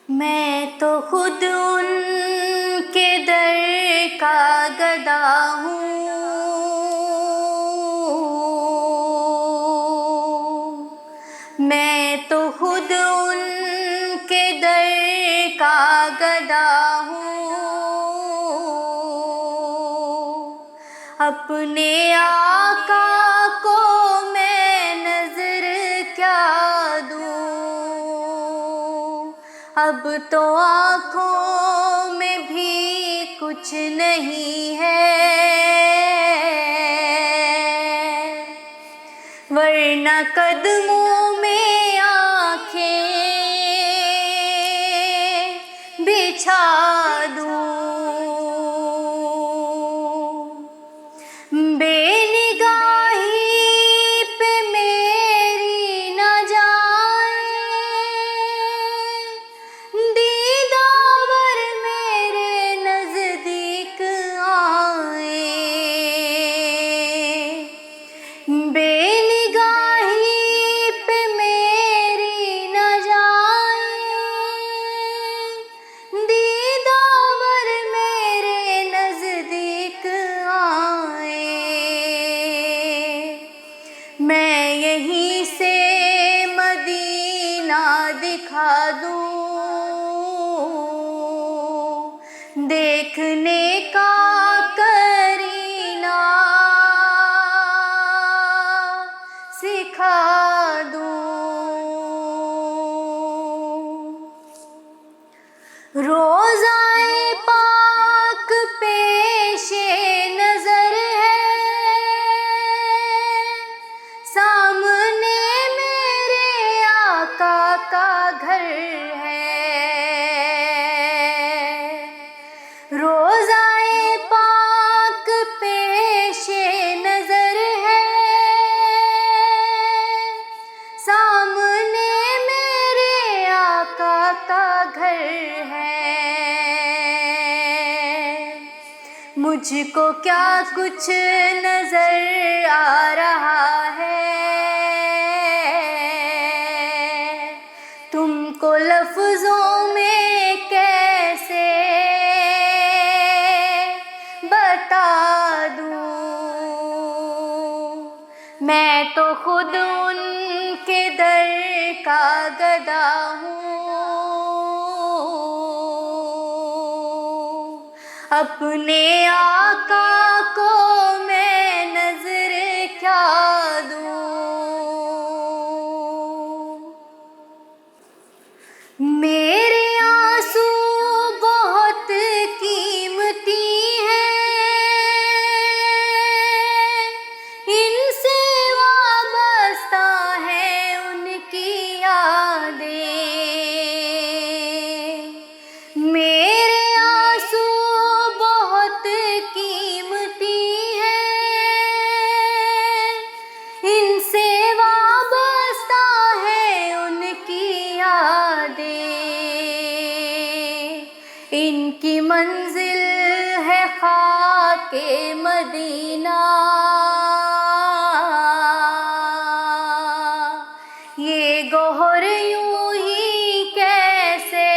मैं तो खुद उनके दर का गदा हूँ। मैं तो खुद उनके दर का गदा हूँ। अपने आका को मैं नजर क्या दूँ। अब तो आँखों में भी कुछ नहीं है, वरना कदमों में आँखें बिछा दूँ। बेनिगाही पे मेरी न जाए, दीदावर मेरे नजदीक आए। बेनिगाही पे मेरी न जाए, दीदावर मेरे नजदीक आए। मैं यहीं से मदीना दिखा दूँ, देखने का करीना सिखा दूँ। रोज़ाए पाक पेशे नजर है, सामने मेरे आका का घर है। रोज़ाए पाक पेशे नजर है, सामने मेरे आका का घर है। मुझको क्या कुछ नजर आ रहा है, तुमको लफ्जों में कैसे बता दूँ। मैं तो खुद उनके दर का गदा हूँ। अपने आका को मैं नजर क्या दूँ। मेरे आंसू बहुत कीमती हैं, इनसे वाबस्ता है उनकी यादें। मेरे आंसू बहुत कीमती हैं, इनसे वाबस्ता है उनकी यादें। इनकी मंजिल है खाके मदीना, ये गोहर यूं ही कैसे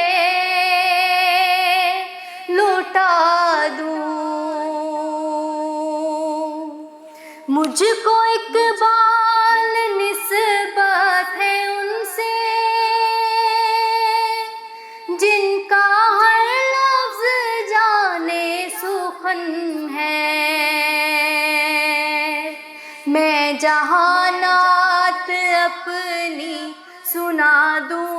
लुटा दूँ। मुझको इकबाल निस्बत है उनसे, जिनका हर लफ्ज जाने सुखन है। मैं जहानात अपनी सुना दूँ,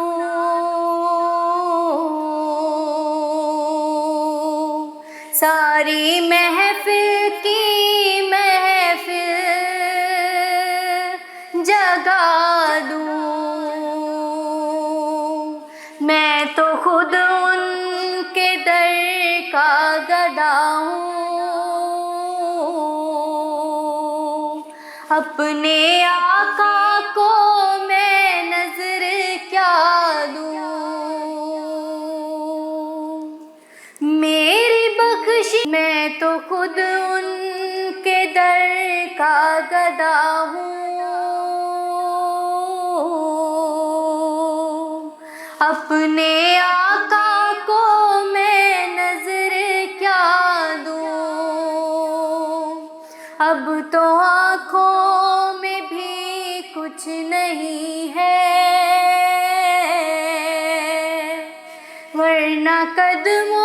सारी महफिल की महफिल जगा दूँ। मैं तो खुद उनके दर का गदा हूँ। अपने आका को मैं नजर क्या दूँ। मेरी बख्शी मैं तो खुद उनके दर का गदा हूँ। अपने अपने आका को मैं नजर क्या दूं, अब तो आँखों में भी कुछ नहीं है, वरना कदमों